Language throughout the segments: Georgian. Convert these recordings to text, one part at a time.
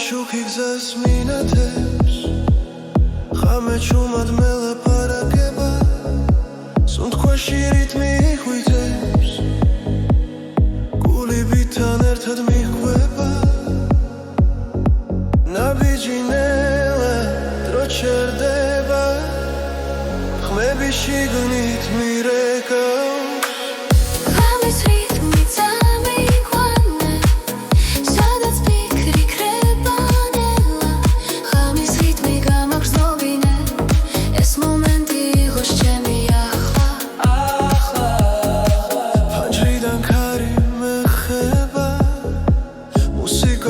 შუქი გზას მინათებს ხამე ჩუმად მელაპარაკება სუნთქვაში რიტმი ხვიტებს გულიბიდან ერთად მიხვება ნაბიჯი ნელა დრო ჩერდება ხმები შიგნით მირეკავს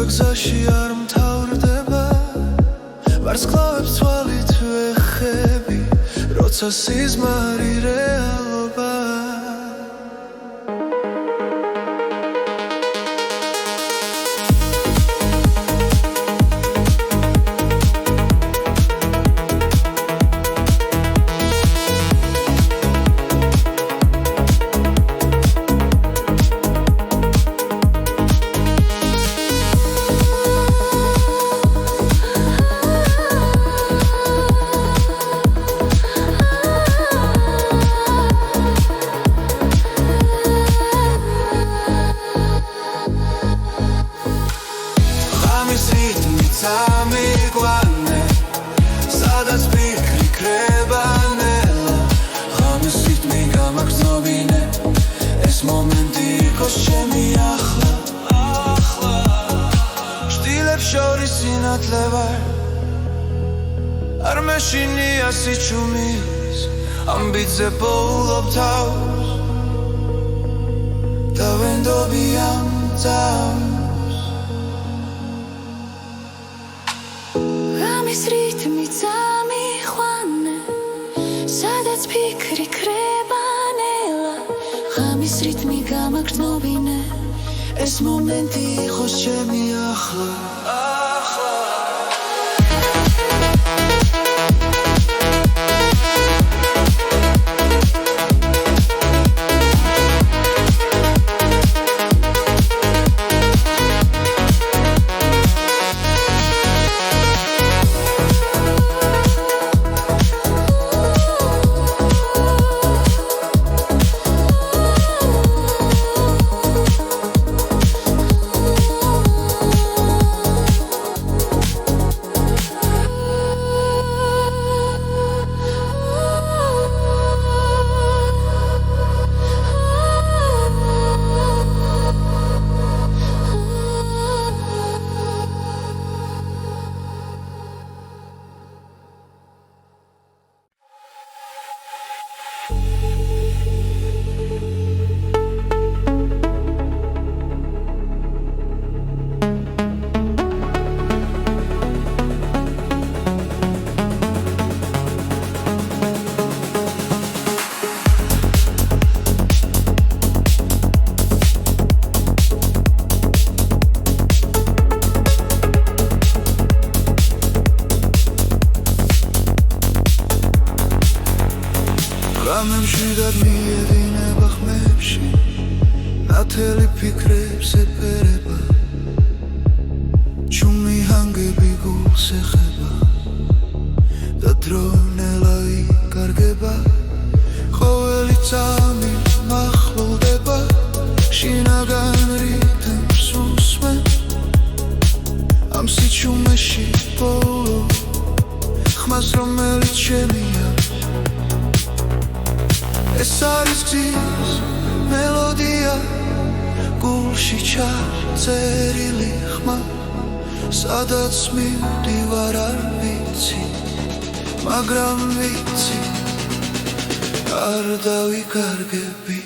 გზაში არ მთავრდება ვარსკვლავებს თვალით ვეხები როცა სიზმარი რეალობა ამიგვანე სადაც ფიქრი ქრება ნელა ხამის რიტმი გამაგრძნობინე ეს მომენტი იყოს ჩემი ახლა შტილებს შორის სინათლე ვარ არ მეშინია სიჩუმის ამბიძე პოულობ თავს და ვენდობი ამ წავს ამის რიტმიც ამიხვანე სადაც ფიქრი ქრება ნელა ხამის რიტმი გამაგრძნობინე ეს მომენტი იყოს ჩემი ახლა გამემშვიდად მიედინება ხმებში ნათელი ფიქრებს ეფერება ჩუმი ჰანგები გულს ეხება და დრო ნელა იკარგება ყოველი წამი მახლოვდება შინაგან რიტმს უსმენ ამ სიჩუმეში ბოლო ხმას რომელიც შემია ეს არის გზის მელოდია გულში ჩაწერილი ხმა სადაც მივდივარ არ ვიცი მაგრამ ვიცი არ დავიკარგები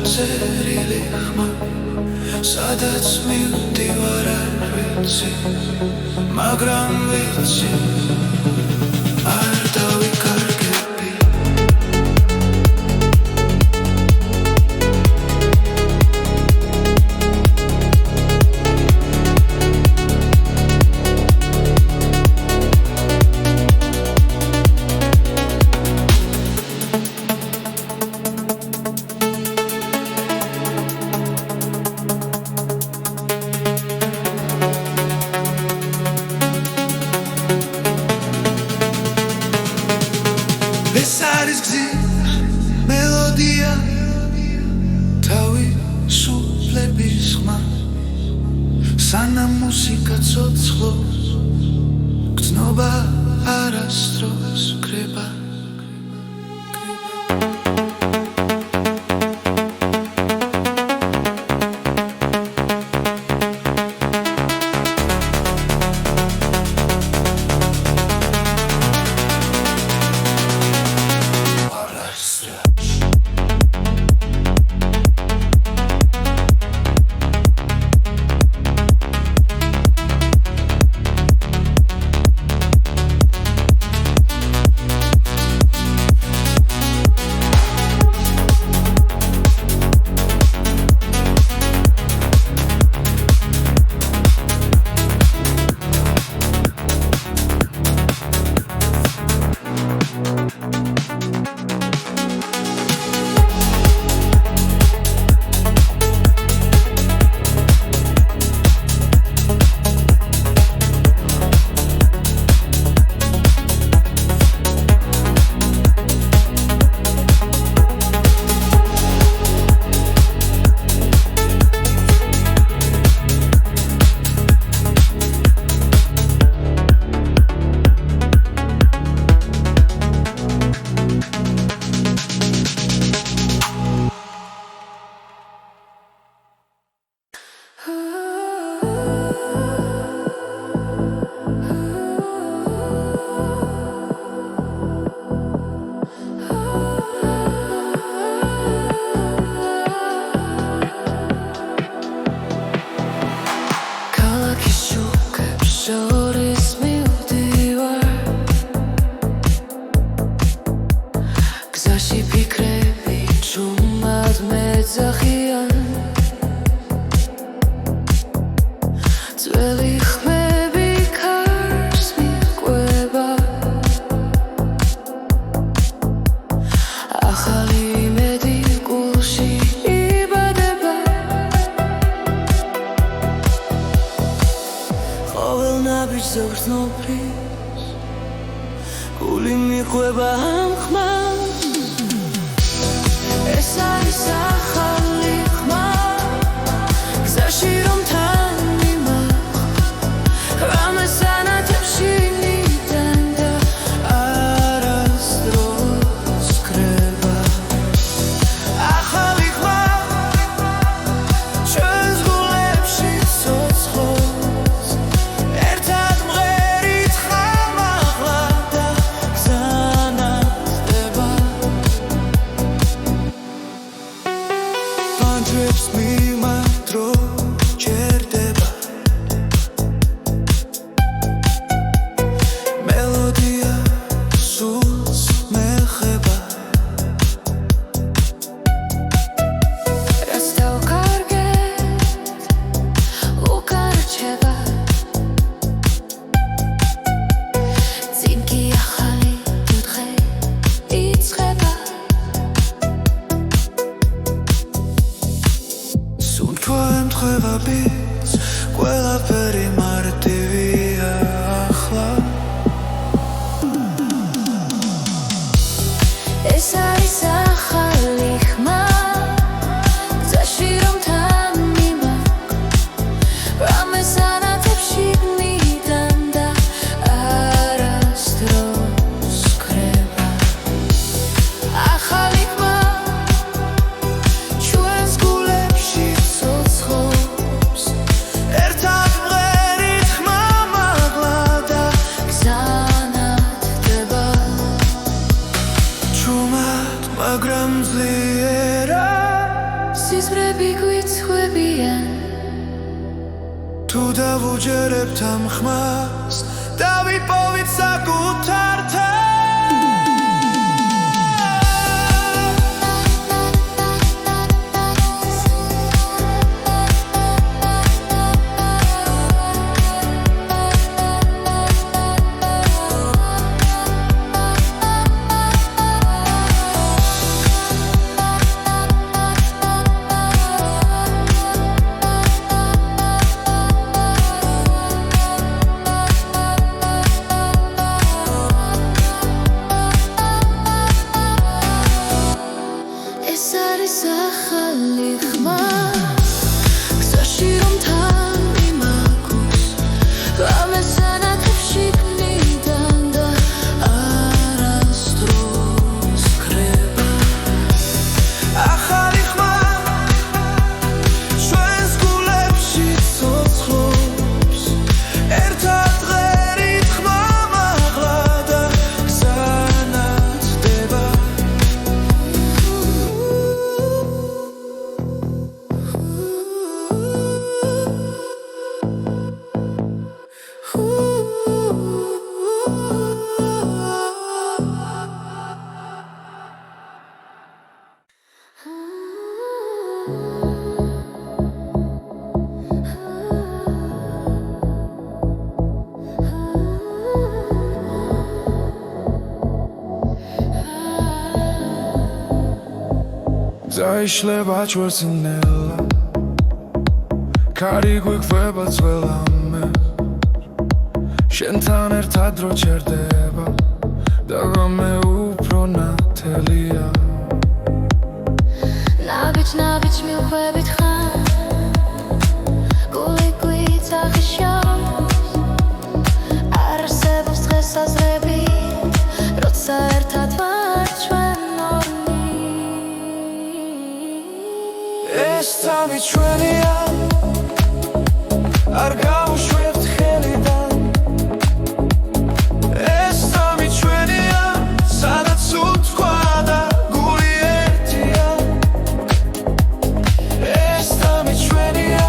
წერილი ხმა სადაც მივდივარ არ ვიცი მაგრამ ვიცი არ დავიკარგები ეს არის გზის მელოდია თავისუფლების ხმა სანამ მუსიკა ცოცხლობს გრძნობა არასდროს კრება გული მიყვება ამ ხმას ეს არის ახალი ხმა გზაში რომ თან მიმაყ რამეს ანათებში ნიდან და არასდროს კრება ახალი ხმა ჩვენს გულებში ცოცხლობს ერთად ყველაფერი მარტივია ახლა ეს არის ახალი ხმა გზაში რომ თან მიმაყ რამეს ანათებში ნიდან და არასდროს კრება ახალი ხმა ჩვენს გულებში ცოცხლობს ერთად სიზმრები გვიცხვებიან თუ დავუჯერებთ ამ ხმას დავიპოვით საკუთარ თავს Zaişleba çvărținela Cari guiqveba tzvelame Shentan ertad ro cherdeba Dagame upro natelia ნაბიჯ მივხვებით ხარ გული გვიცახიშავს არ არსებობს დღესაზრები როცა ერთად ვართ ჩვენ ორნი ეს სამი ჩვენია არ გავუშვებთ ხელიდან ეს სამი ჩვენია სადაც უთქვა და გული ერთია ეს სამი ჩვენია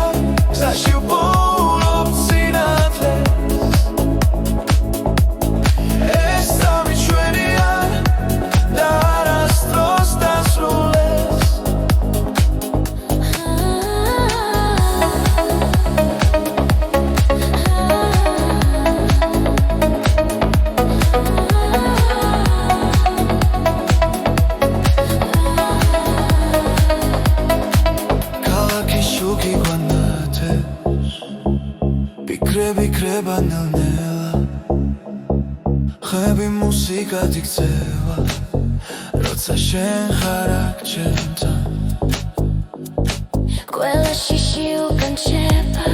გზაში ვპოულობთ სინათლეს ეს სამი ჩვენია და არასდროს დასრულდეს Bikre banelnela Xebi musika diktseva Rotsa shen xar ak čentan ყველა შიში უკან შეება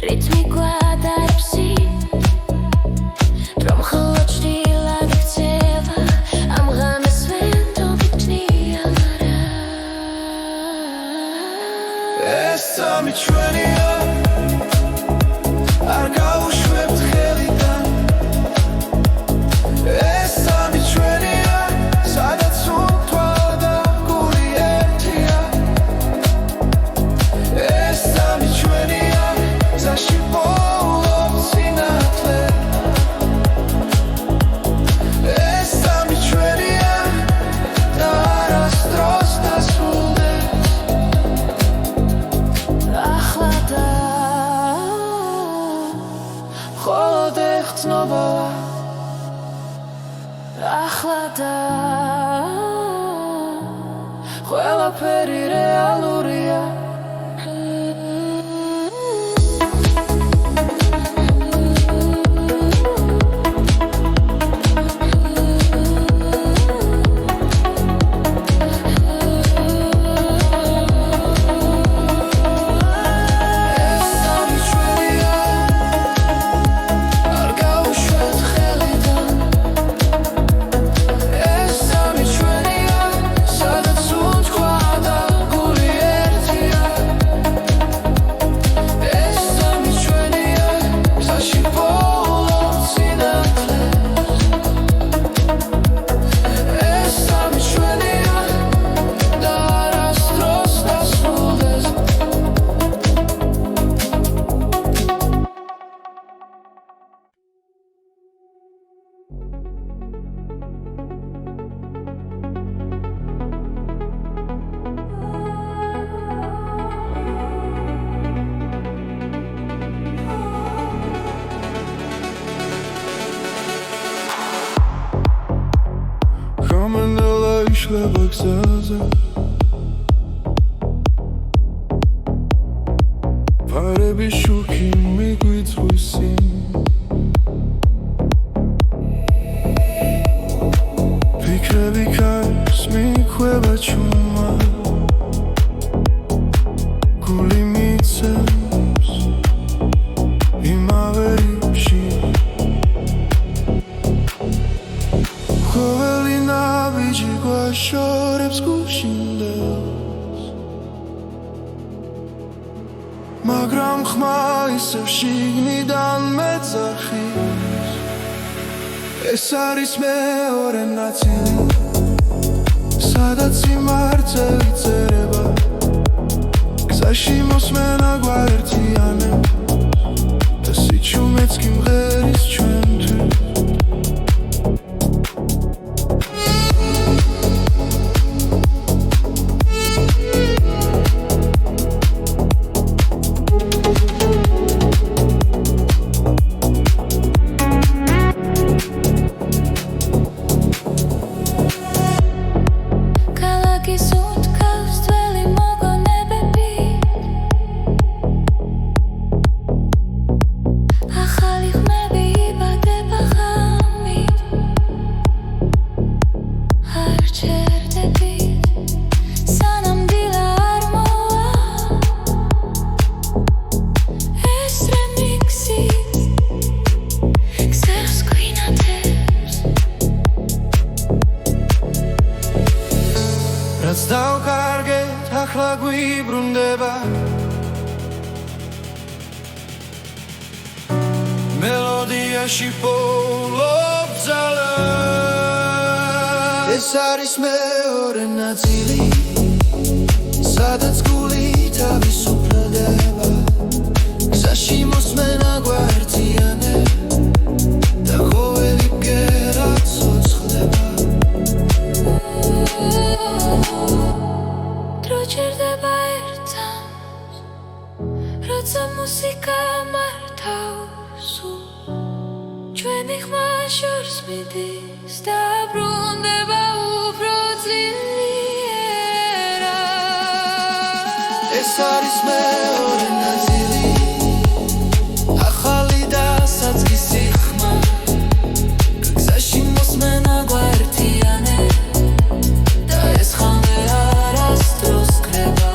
რითმი გვადარბსი რომ ხოლო ჭრილად იქცევა ამ ღამეს ვენდობიტნია მარა ეს სამი ჩვენია არ გავუშვებთ ხელიდან ეს სამი ჩვენია სადაც უთქვა და გული ერთია ეს სამი ჩვენია გზაში ვპოულობთ სინათლეს ეს სამი ჩვენია და არასდროს დასრულდეს ახლა და მხოლოდ ეხცნობა ახლა და ყველაფერი რეალურია ეს სამი ჩვენია სადაც უთქვა და გული ერთია გაიშლება გზაზე ფარები შუქი მიგვიწვის წინ ფიქრები კარს მიქვება ჩუმა გული მიცემს იმავე რიფში ყოველი ნაბიჯი გვაშორებს გუშინდელს მაგრამ ხმა ისევ შიგნიდან მეძახის ეს არის მეორე ნაწილი სადაც სიმართლე წერება გზაში მოსმენა გვაერთიანებს და სიჩუმეც კი მღერის ჩვენთვის რაც დავკარგეთ ახლა გვიბრუნდება მელოდიაში პოულობ ძალა ეს არის მეორე ნაწილი სადაც გული თავისუფლდება გზაში მოსმენა გვაერთიანებს და ყოველი ბგერა ცოცხლდება დროჩერდება ერთად როცა მუსიკა მართავს ჩვენი ხმა შორს მიდის და ბრუნდება უფრო ძლიერად ეს არის მეორე ნაწილი ახალი და საწყისი ხმა გზაში მოსმენა გვაერთიანებს და ეს ხამე არასდროს კრება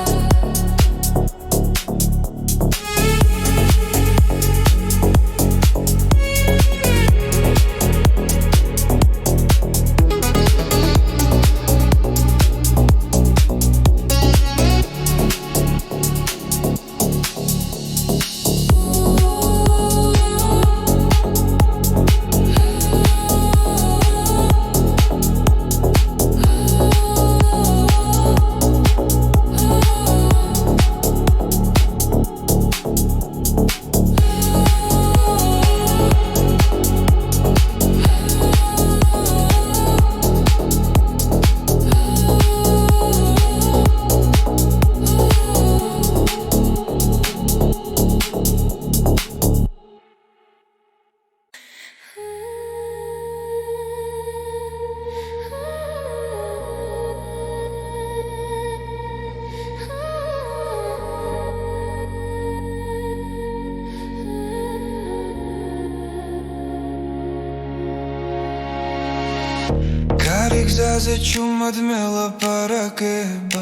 გზაზე ჩუმად მელაპარაკება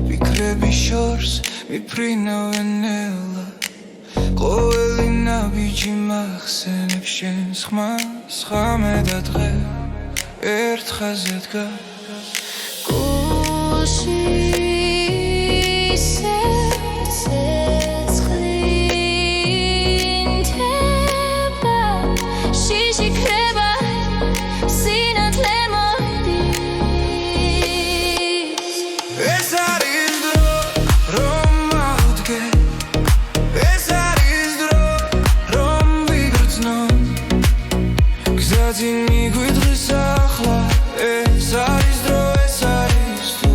ფიქრები შორს მიფრინავენ ნელა ყოველი ნაბიჯი მახსენებს შენს ხმას ხამე და დღე ერთ ხაზზე დგას გულში მიგვიდღის ახლა ეს არის დრო ეს არის თუ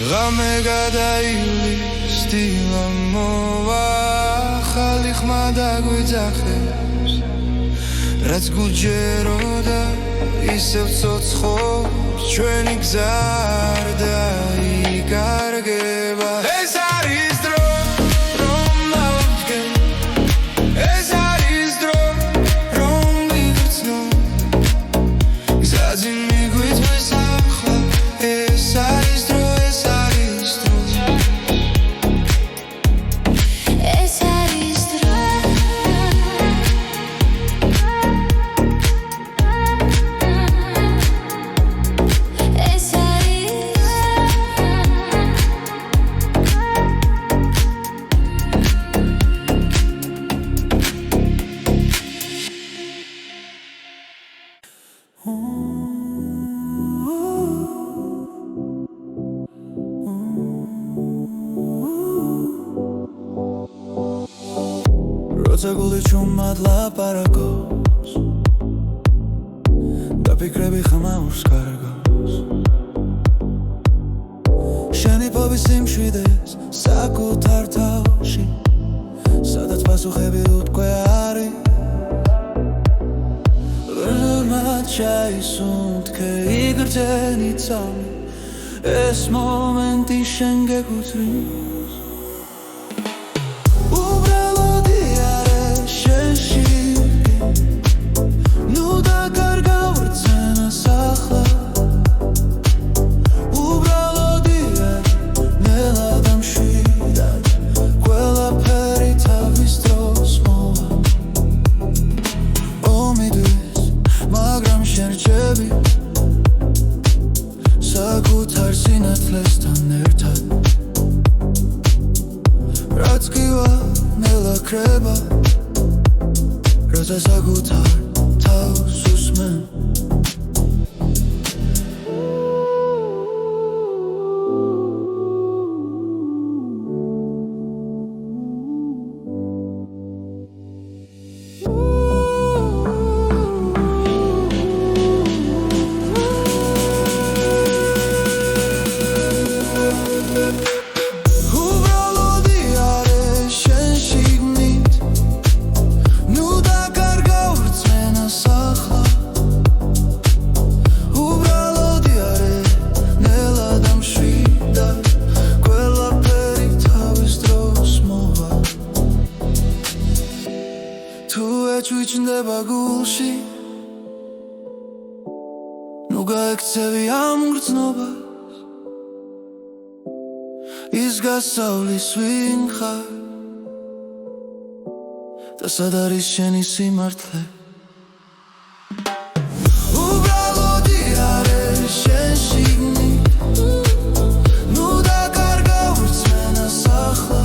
ღამე გადაილის დილა მოვა ახალი ხმა დაგვიძახებს რაც გულჯეროდა ისევ ცოცხობს ჩვენი გზა არ დაიკარგება ეს არის დრო რომ მოვიდგენ ეს არის დრო რომ მივცნო გზაზე მიგვიწვეს ახლა ეს არის დრო ეს არის დრო ეს არის დრო ეს როცა გული ჩუმად ლაპარაკობს და ფიქრები ხმაურს კარგავს შენი ფობის სიმშვიდეს საკუთარ თავში სადაც პასუხები უთქვე არის ბრმად ჩაისუნთქე იგრძენი წამი ეს მომენტი შენ გეკუთვნის საკუთარ სინათლესთან ერთად რაც გივა ნელა ქრება როცა საკუთარ თავს უსმენ ჩუჩნდება გულში ნუ გაექცევი ამ გრძნობას ის გასავლის ვინ ხარ და სად არის შენი სიმართლე უბრალოდი არის შენ შიგნით ნუ დაკარგავ რწმენას ახლა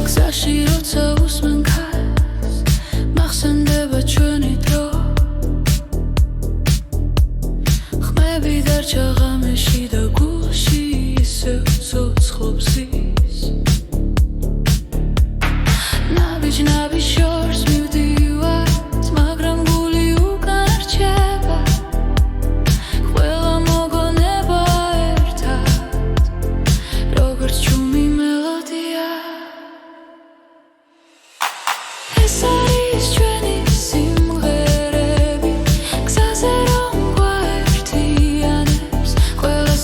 გზაში როცა უსმენ ქარს მახსენდება ჩვენი დრო ხმები დარჩა ღამეში და გულში ისევ ცოცხლობს ის ნაბიჯ შორს მივდივართ მაგრამ გული უკან რჩება ყველა მოგონება ერთად როგორც ჩუმი მელოდია ეს არის ჩვენი სიმღერები გზაზე რომ გვაერთიანებს ყველა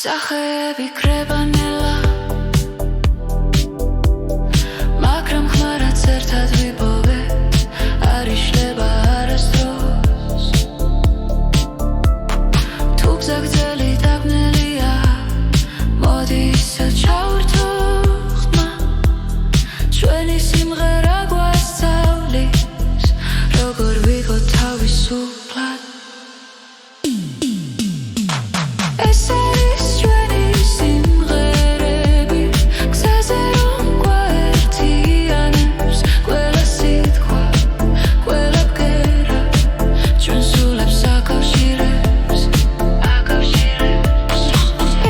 სახეები კრებანელა მაგრამ ხმარად ერთად ვიპოვეთ არ იშლება არასდროს თუ გზაგრძელი დაბნელია მოდი ისევ ჩავერთო ხმა ჩვენი სიმღერა გვასწავლის როგორ ვიყოთ თავისუფლად ეს არის ჩვენი სიმღერები გზაზე რომ გვაერთიანებს ყველა სიტყვა ყველა ბგერა ჩვენ სულებს აკავშირებს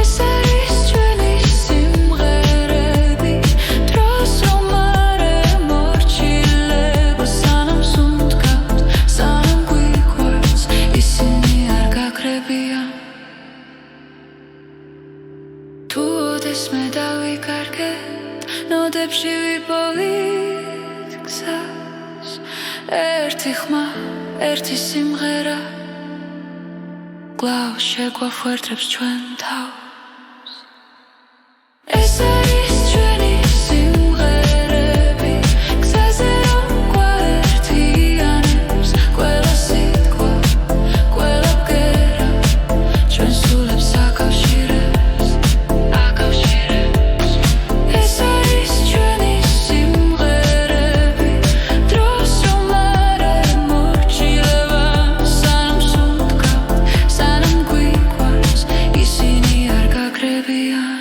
ეს არის ჩვენი სიმღერები დროს რომ არ ემორჩილება სანამ სუნთქავთ სანამ გვიყვარს ისინი არ გაქრებიან თუ ოდესმე დავიკარგეთ ნოდებში ვიპოვით გზას ერთი ხმა ერთი სიმღერა კვლავ შეგვახვერდებს ჩვენ თავს ეს არის ჩვენი სიმღერები გზაზე რომ გვაერთიანებს ყველა სიტყვა ყველა ბგერა ჩვენ სულებს აკავშირებს ეს არის ჩვენი სიმღერები დროს რომ არ ემორჩილება სანამ სუნთქავთ სანამ გვიყვარს ისინი არ გაქრებიან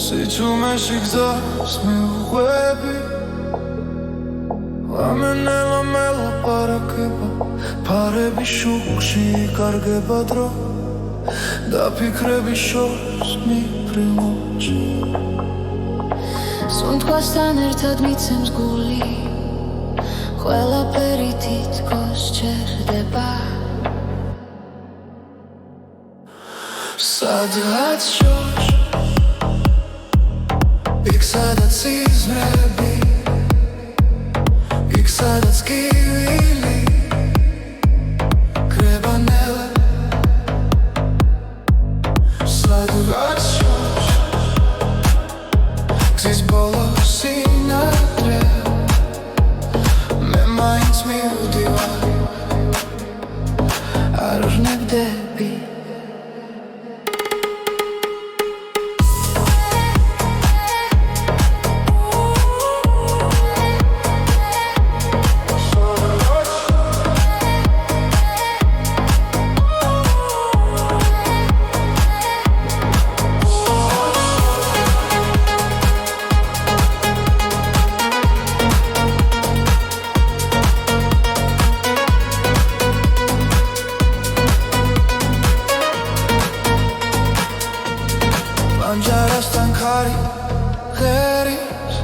სიჩუმეში გზას მივყვები ლამენელა მელაპარაკება ფარების შუქში იკარგება დრო და ფიქრების შორს მიფრინოჩი სუნთქვასთან ერთად მიცემს გული ყველაფერი თითქოს ჩერდება სადღაც შორს იქ სადაც იზრები იქ სადაც კივილი კრებანელა სადღაც შორს გზის ბოლო სინათლე მე მაინც მივდივარ არ ვნებდები ანჯარასთან ხარი ღერის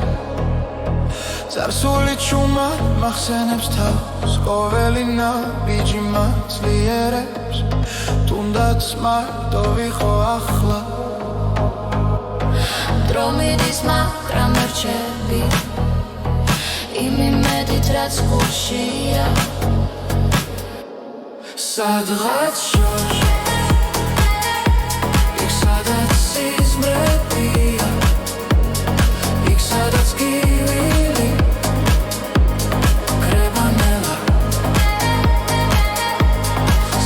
წარსული ჩუმა მახსენებს თავს ყოველი ნაბიჯი მაცლიერებს თუნდაც მარტო ვიყო ახლა დრო მიდის მაგრამ რჩები იმ იმედით რაც გულშია სადღაც შორს იქ სადაც სიზმრებია იქ სადაც კივილი კრებანელა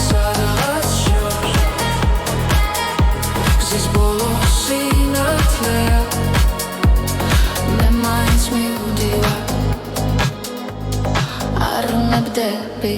სადღაც შორს გზის ბოლო სინათლეა მე მაინც მივდივარ არ არ უნებდები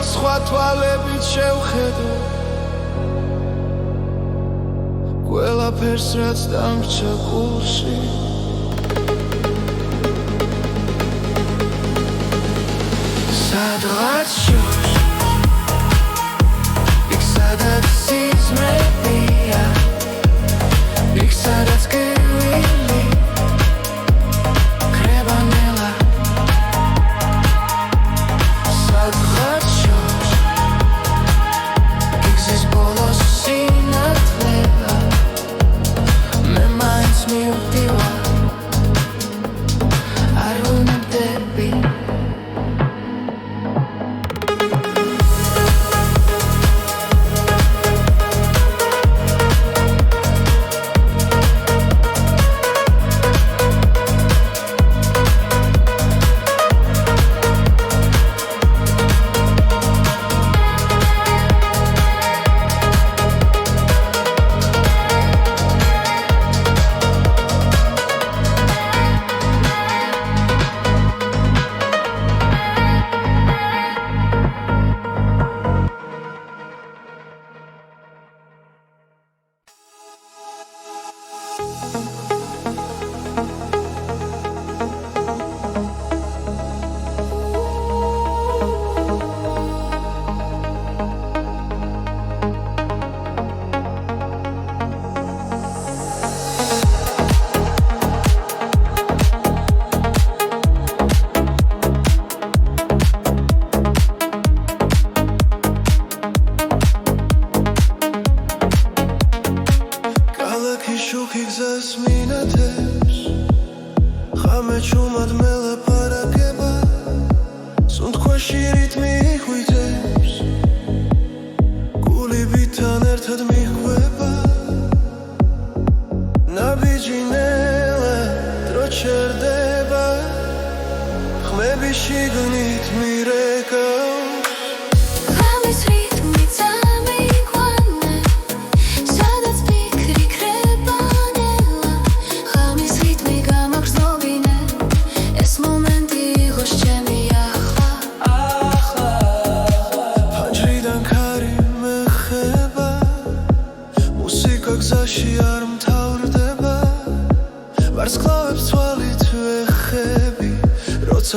სხვა თვალებით შევხედო ყველაფერს რაც დამრჩა გულში სადღაც შორს იქ სადაც სიზმრებია იქ სადაც გევილი კრებანელა სადღაც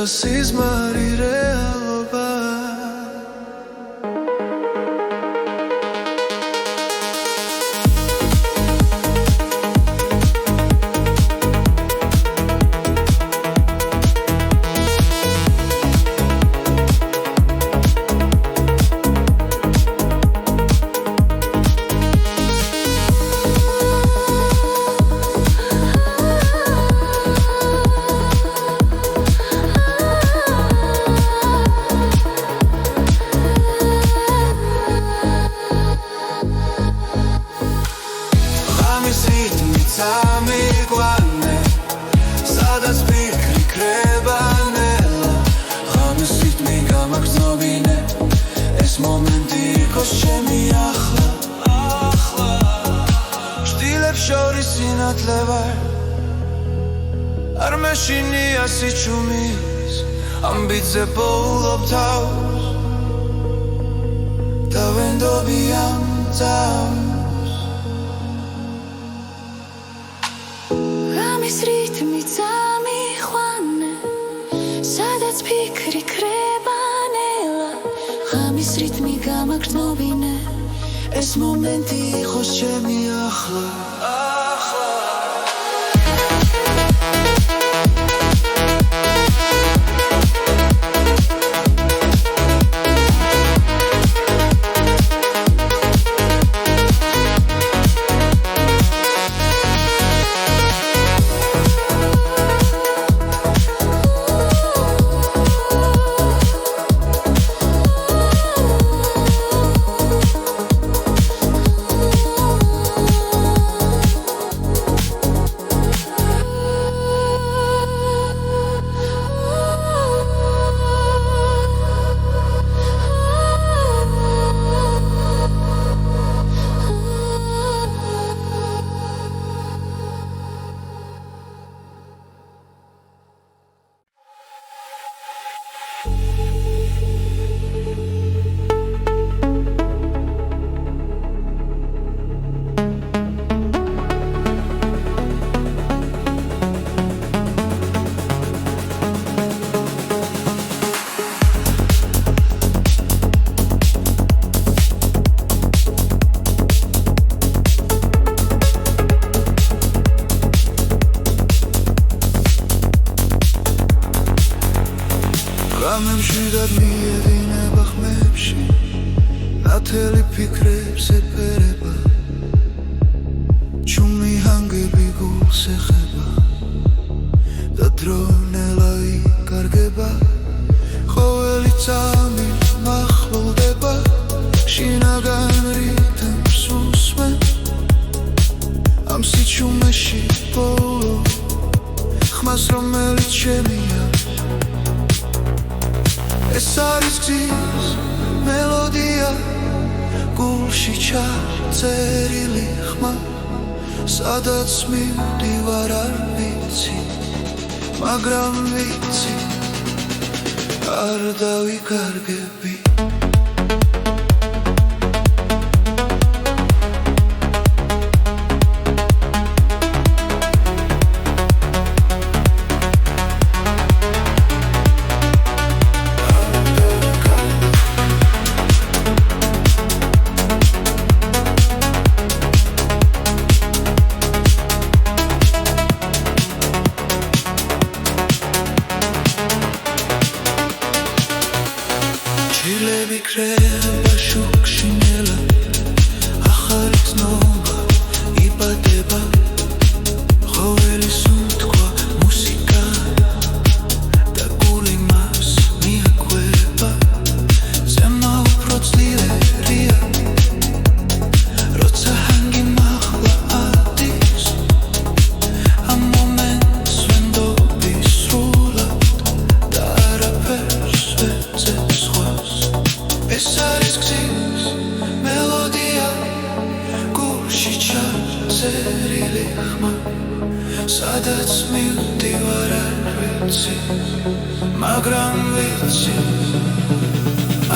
სიზმარი რეალობა არ მეშინია სიჩუმის ამბიძე პოულობ თავს და ვენდობიან თავს ღამის რითმი წამიყვანე სადაც ფიქრი კრებანელა ღამის რითმი გამაგრძნობინე ეს მომენტი იყოს ჩემი ახლა ღამებში და მიედინება ხმებში ნათელი ფიქრებს ეფერება ჩუმი ჰანგები გულს ეხება და დრონელა იკარგება ყოველი წამი მახლდება შინაგან რიტმს უსმენ ამ სიჩუმეში ბოლო ხმას რომელიც შემია ეს არის გზის მელოდია გულში ჩაწერილი ხმა სადაც მივდივარ არ ვიცი მაგრამ ვიცი არ დავიკარგები ჩილები კრება შუქში ნელა ახალი ცნობა იბადება ყოველი სუნთქვა მუსიკა და გული მას მიაკვება ზემა უფრო ძლიერია როცა ჰანგი მაღლა ადის ამ მომენტს ვენდობი სრულად და არაფერს ვეძებს სხვას ეს არის გზის მელოდია გულში ჩაწერილი ხმა სადაც მივდივარ არ ვიცი მაგრამ ვიცი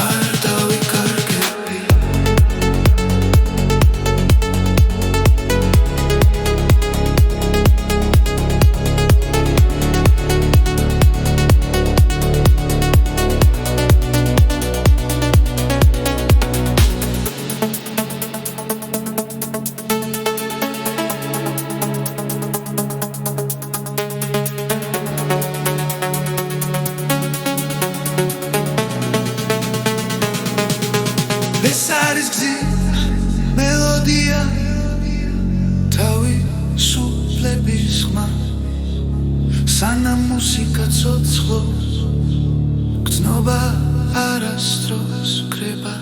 არ დავიკარგები ეს არის გზის მელოდია თავისუფლების ხმა სანამ მუსიკა ცოცხლობს გრძნობა არასდროს კრება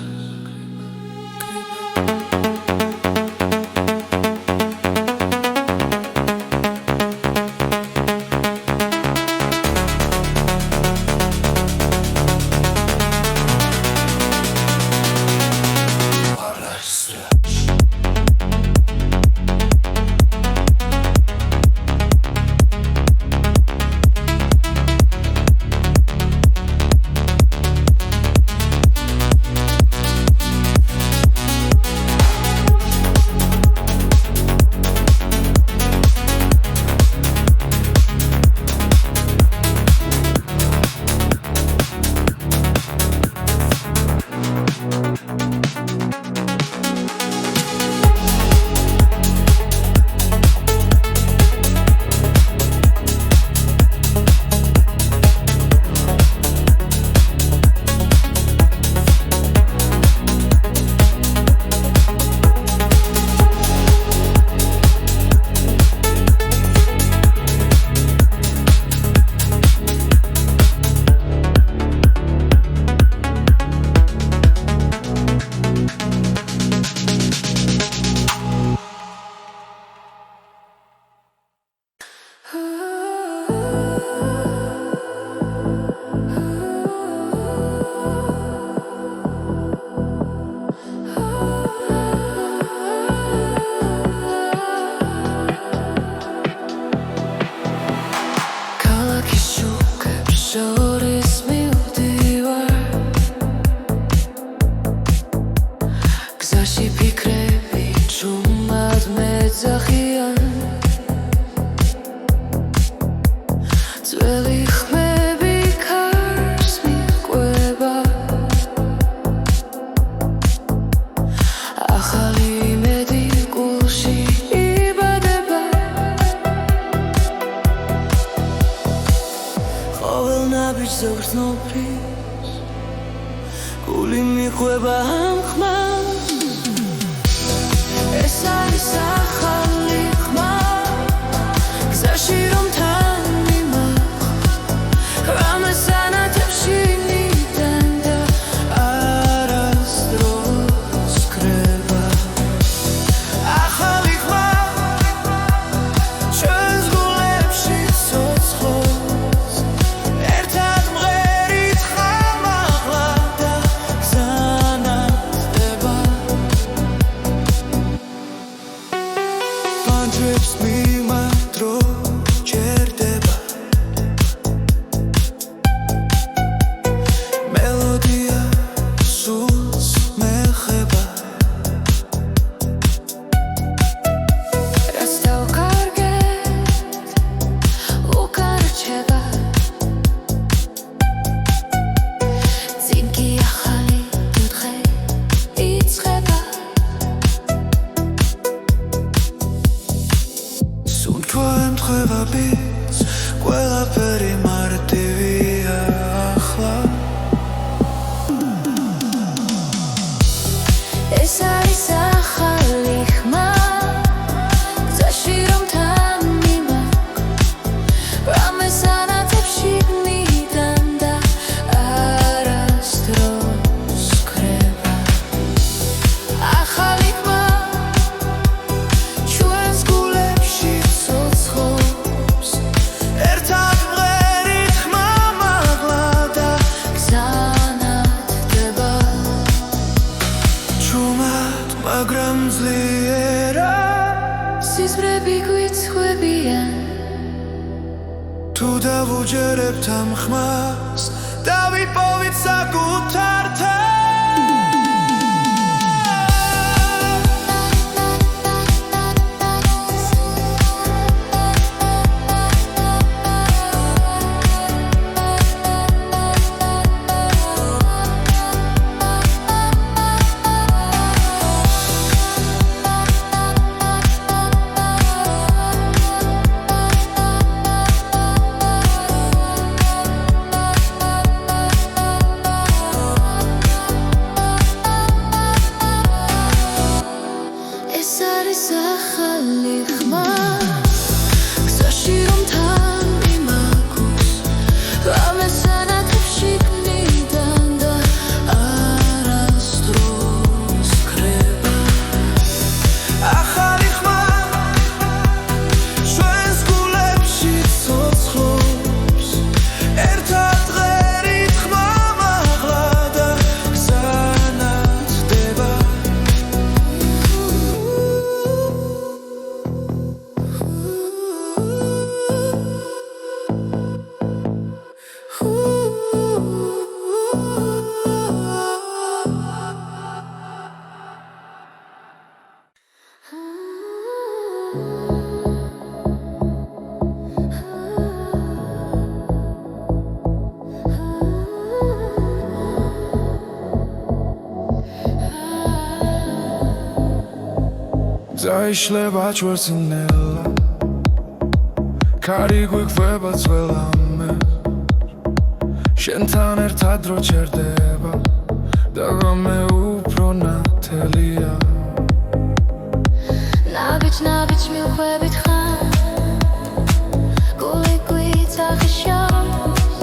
ბიჭზე გრძნობრის გული მიყვება ამ ხმას ეს არის ახალი ხმა გზაში რომ თან მიმახვ რამეს ანათებში მიდან და არასდროს კრება ახალი ხმა ჩვენს გულებში ცოცხლობს ერთად მღერით ხამაღლა და გზანათდება ფანჯრებს მიმადრო ჯერდება მელოდია სულს მეხება რაც დავკარგეთ უკან რჩება წინკი ახალი დღე იწყება სუნთქვა ემთხვევა ბიჭს ყველაფერი მარტივია ახლა ეს არის ახალი ხმა გზაში რომ თან მიმახვ რამეს ანათებში მიდან და არასდროს კრება ახალი ხმა ჩვენს გულებში ცოცხლობს ერთად მღერით ხმამაღლა და გზანათდება ჩუმად მაგრამ ძლიერად სიზმრები გვიცხვებიან თუ დავუჯერებთ ამ ხმას დავიპოვით საკუთარ ეს არის ახალი ხმა გზაში რომ თან მიმაგვს რამეს ანათებში მიდან და არასდროს კრება ახალი ხმა ჩვენს გულებში ცოცხლობს ერთად მღერით ხმამაღლა და გზანათდება დაიშლება ჩვენსინელა კარი გვიყვება ძველამე შენთან ერთად დრო ჩერდება და ღამე უფრო ნათელია ნაბიჯ მივხვებით ხარ გული გვიცახიშავს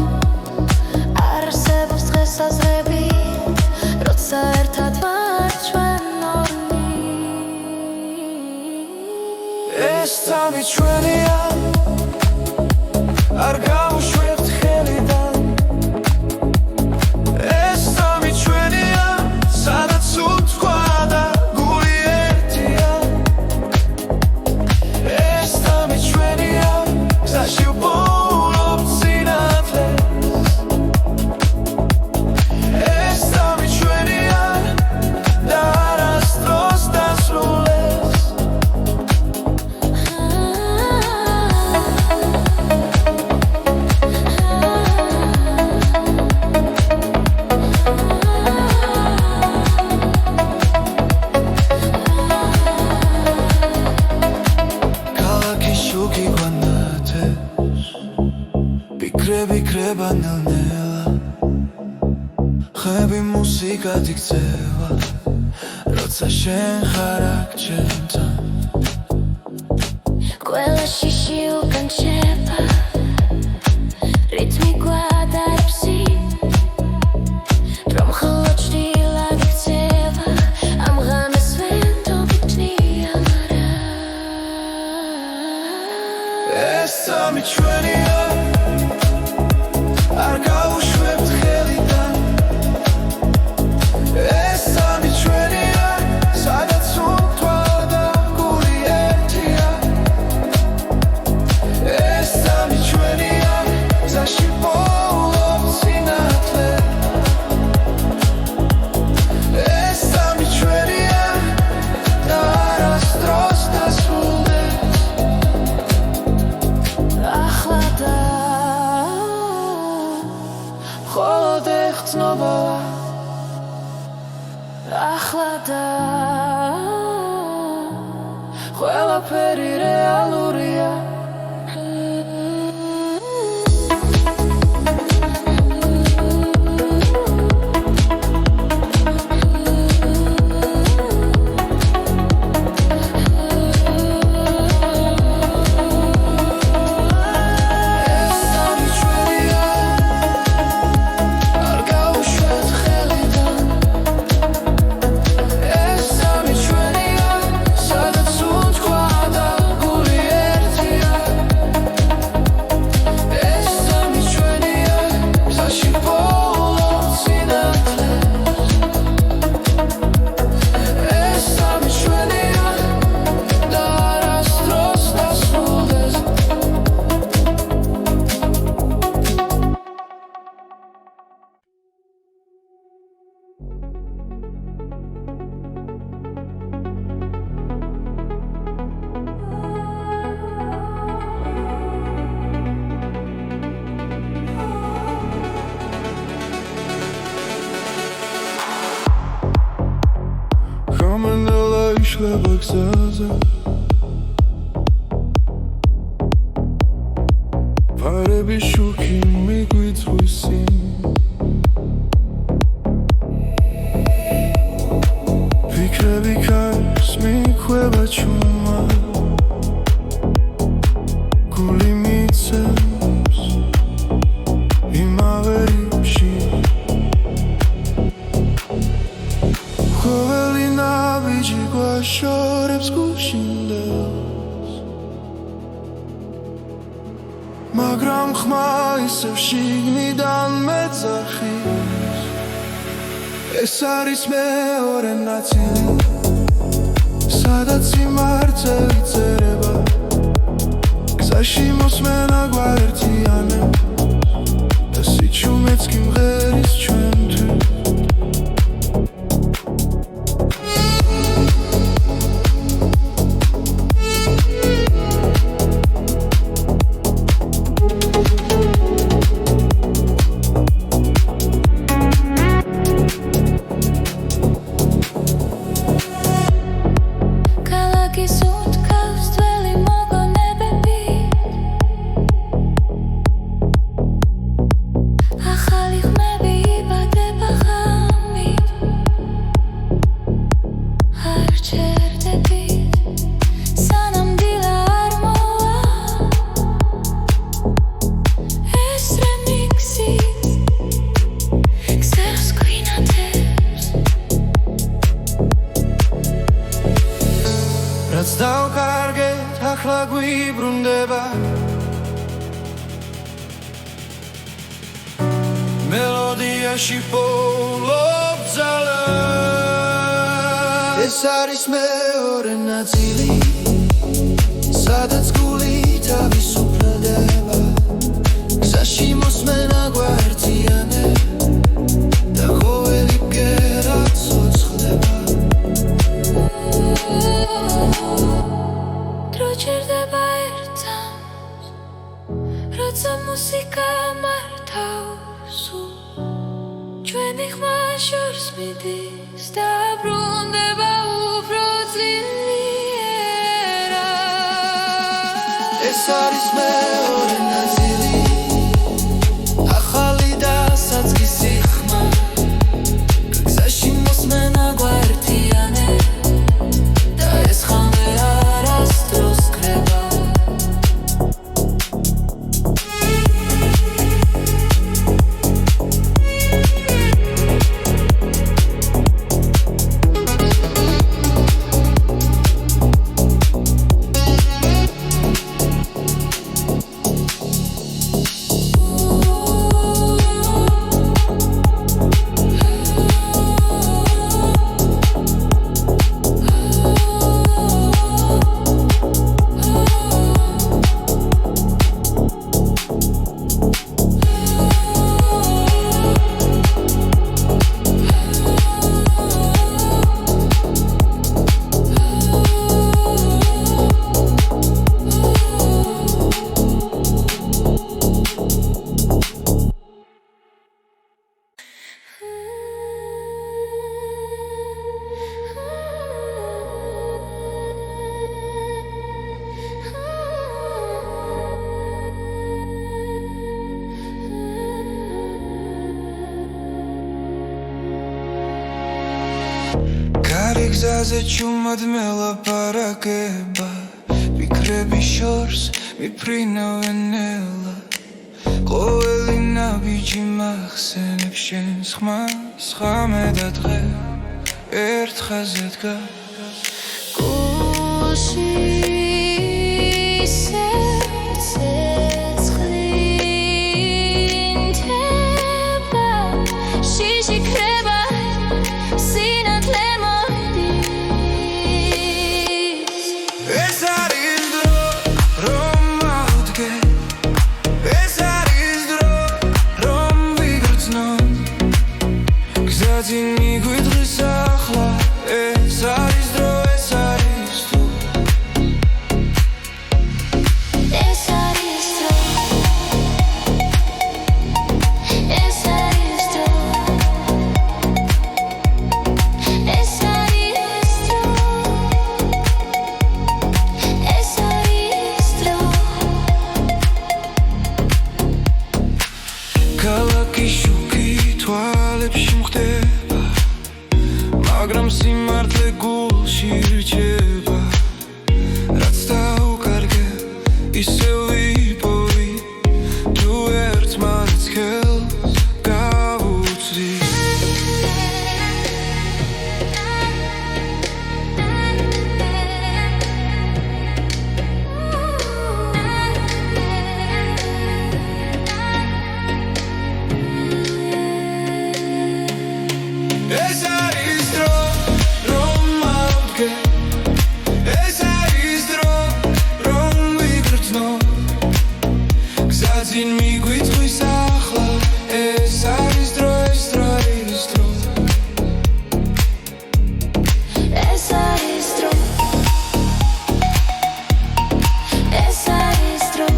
არსებობს დღესაზრები როცა ერთად ვართ ჩვენ ორი ეს თამი ჩვენია არ გავუშვებთ ხელიდან ეს თამი ჩვენია სადაც უთქვა და გული ერთია ეს თამი ჩვენია გზაში ვპოულობ სინათლეს ეს თამი ჩვენია და არასდროს დასრულებს Bikre bikre banalne ხმები მუსიკად იქცევა როცა შენ ხარ აქ ჩემთან ყველა შიში უკან შეება რითმი გვადარებს რომ ხოლო ჭრილად იქცევა ამ ღამეს ვენდობიტნია მარა ეს სამი ჩვენია არ გავუშვებთ ხელიდან ეს სამი ჩვენია სადაც უთვალა და გული ერთია ეს სამი ჩვენია გზაში პოულობ სინათლე ეს სამი ჩვენია და არასდროს დასრულდეს ახლა და მხოლოდ ეხწნობალა ახლა და ყველაფერი რეალურია გამენელა იშლება გზაზე ფარები შუქი მიგვიწვის ფიქრები კარს მიხვება ჩუმა გული მიცემს იმავე რიფში ყოველი ნაბიჯი გვაშორებს გუშინდელს მაგრამ ხმა ისევ შიგნიდან მეძახის ეს არის მეორე ნაწილი სადაც სიმართლე იწერება გზაში მოსმენა გვაერთიანებს და სიჩუმეც კი მღერის ჩვენთვის ქალაქის უთქავს ძველი მოგონებები ახალი ხმები იბადება ღამით არ ჩერდებით სანამ დილა არ მოვა ეს რემიქსი გზებს გვინათებს რაც დავკარგეთ ახლა გვიბრუნდება მელოდიაში პოულობ ძალა ეს არის მეორე ნაწილი სადაც გული თავისუფლდება გზაში მოსმენა გვაერთიანებს და ყოველი ბგერა ცოცხლდება დრო ჩერდება ერთად როცა მუსიკა მართავს ჩვენი ხმა შორს მიდის და ბრუნდება უფრო ძლიერა ეს არის მეორე ნაწილი ახალი და საწყისი ხმა Აზე čumad მელაპარაკება ფიქრების შორს მიფრინავენელა ყოველი ნაბიჯი მახსენებს შენს ხმას ხამე და დღე ერთ ხაზზე დგას გულში სერცე ცხლინდება შიში ქრება სინათლე მოდის ეს არის დრო რომ ავდგე ეს არის დრო რომ ვიგრძნო გზაზე მიგვიდღის ახლა ეს არის დრო ეს არის დრო ეს არის დრო ეს არის დრო ეს არის დრო ეს არის დრო ქალაქი შუქი თვალებში მხდება მაგრამ სიმართლე გულში რჩება რაც დაუკარგე ისევ ვიპოვი თუ ერთმანეთს ხელს გავუწვდი ეს არის დრო რომ ავდგე ეს არის დრო რომ ვიგრძნო გზაზე მიგვიწვის ახლა ეს არის დრო ეს არის დრო ეს არის დრო ეს არის დრო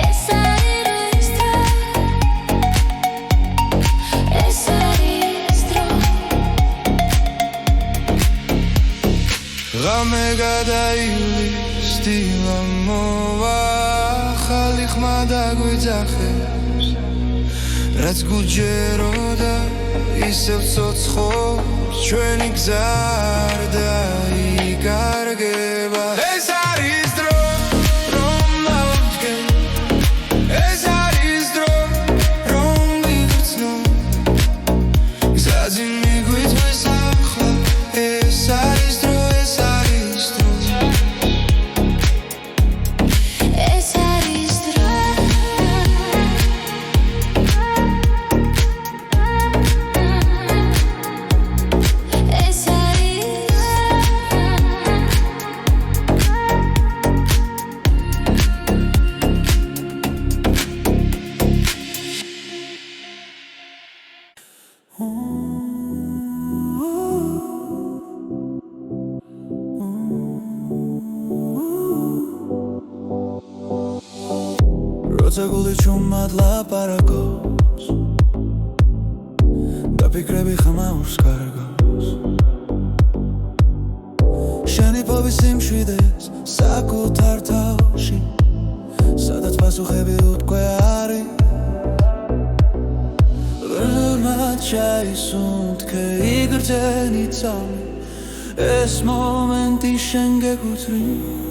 ეს არის დრო ეს არის დრო ღამე გადაივლის დილა მოვა ახალი ხმა დაგვიძახებს რაც გულჯეროდა ისევ ცოცხობს ჩვენი გზა არ დაიკარგება ეს არის დრო რომ ავდგე ეს არის დრო რომ ვიგრძნო გზაზე მიგვიწვის ახლა ეს არის დრო ეს არის დრო ეს არის დრო ეს როცა გული ჩუმად ლაპარაკობს და ფიქრები ხმაურს კარგავს შენი ფობის სიმშვიდეს საკუთარ თავში სადაც პასუხები უთქვე არის ბრმად ჩაისუნთქე იგრძენი წამი ეს მომენტი შენ გეკუთვნის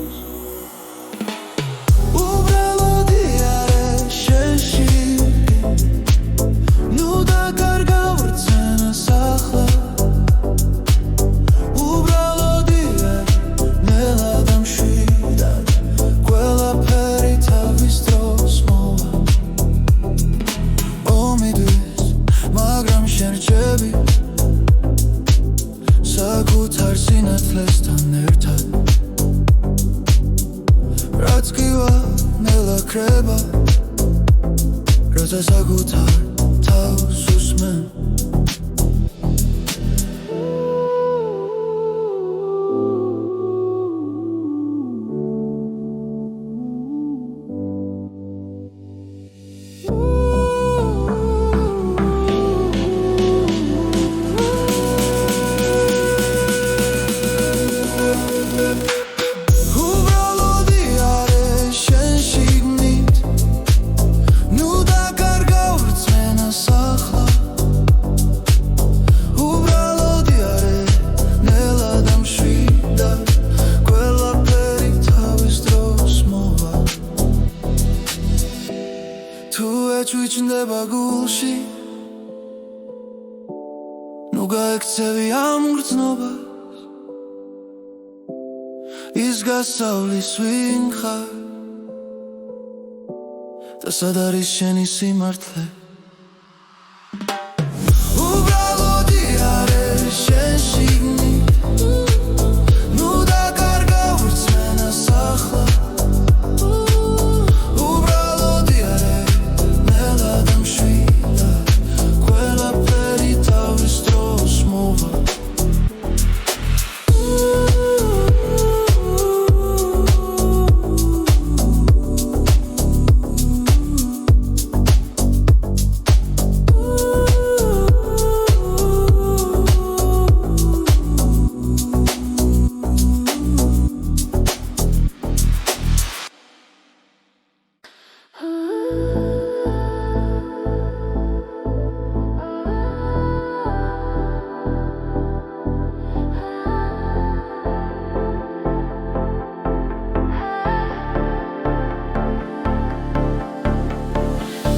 საკუთარ სინათლესთან ერთად რაც კივა ნელა ქრება როცა საკუთარ თავს უსმენ ჩუჩნდება გულში ნუ გაექცევი ამ გრძნობას ის გასავლის ვინ ხარ და სად არის შენი სიმართლე უბრალოდი არის შენ შიგნით ნუ დაკარგა ვრცმენას ახლა უბრალოდი არის ნელა და მშვიდა ყველაფერი თავის დროს მოვა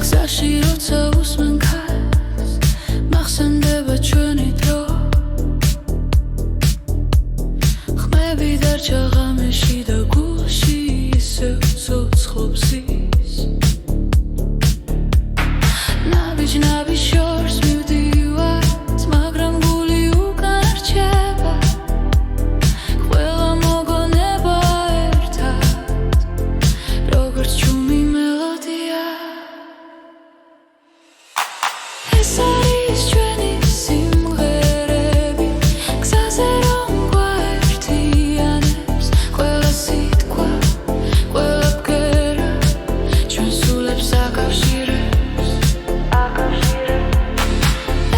გზაში როცა უსმენ ქარს მახსენდება ჩვენი დრო ხმები დარჩა ღამეში და გულში ისევ ცოცხლობს ის ნაბიჯ შორს მივდივართ მაგრამ გული უკან რჩება ყველა მოგონება ერთად როგორც ჩუმი მელოდია ეს არის ჩვენი სიმღერები გზაზე რომ გვაერთიანებს ყველა სიტყვა ყველა ბგერა ჩვენ სულებს აკავშირებს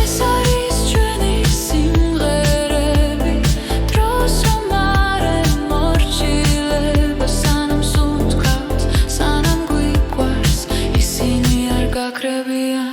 ეს არის ჩვენი სიმღერები დროს რომ არ ემორჩილება სანამ სუნთქავს სანამ გვიყვარს ისინი არ გაქრებიან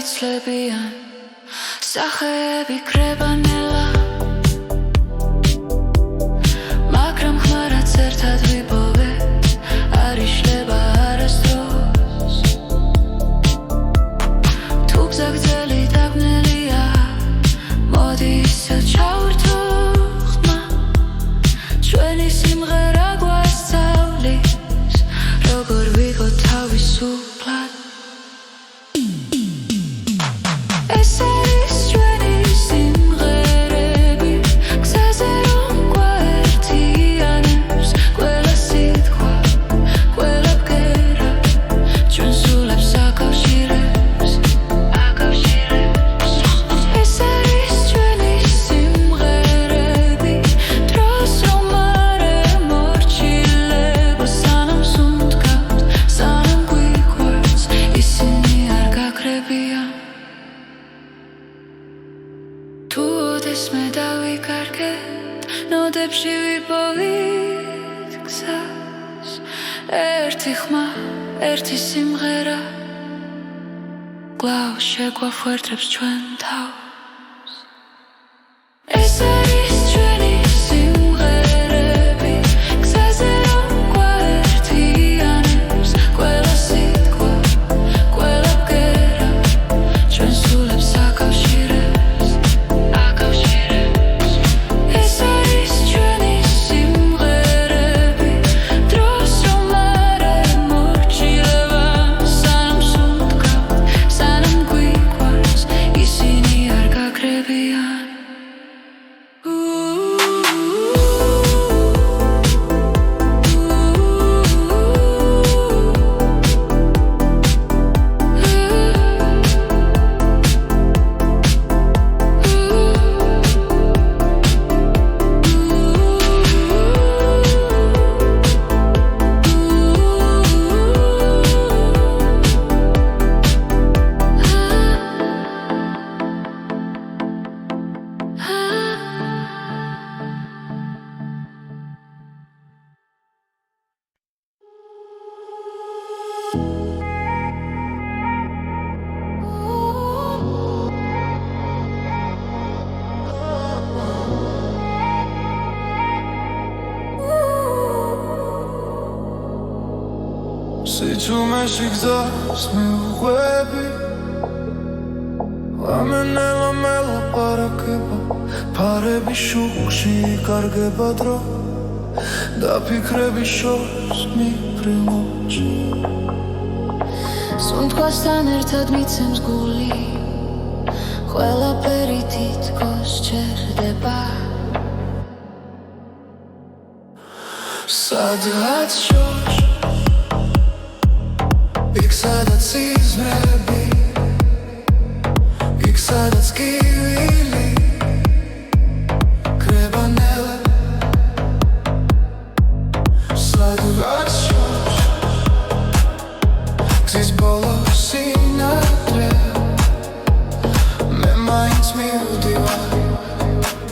იცლებიან სახეები კრებანელა მაგრამ ხმარაც ერთად ვიპოვე არ იშლება არასდროს თუ გზა გრძელი დაბნელია მოდი ისევ ჩავერთო ხმა ჩვენი სიმღერა გვასწავლის როგორ ვიყო თავისუფლად ეს არის ჩვენი სიმღერები გზაზე რომ გვაერთიანებს ყველა სიტყვა ყველა ბგერა ჩვენ სულებს აკავშირებს ეს არის ჩვენი სიმღერები დროს რომ არ ემორჩილება სანამ სუნთქავს სანამ გვიყვარს ისინი არ გაქრებიან თუ ოდესმე დავიკარგეთ ნოდებში ვიპოვით გზას ერთი ხმა ერთი სიმღერა კვლავ შეგვახვერდებს ჩვენ თავს ეს არის ჩვენი სიმღერები გზაზე რომ გვაერთიანებს ყველა სიტყვა ყველა ბგერა ჩვენ სულებს აკავშირებს ეს არის ჩვენი სიმღერები დროს რომ არ ემორჩილება სანამ სუნთქავს სანამ გვიყვარს ისინი არ სიჩუმეში გზას მიუყვები ლამენელა მელაპარაკება ფარების შუქში კარგება დრო და ფიქრების შორს მიფრინოჩი სუნთქვასთან ერთად მიცემს გული ყველაფერი თითქოს ჩერდება სადღაც შორს იქ სადაც სიზმრები იქ სადაც კივილი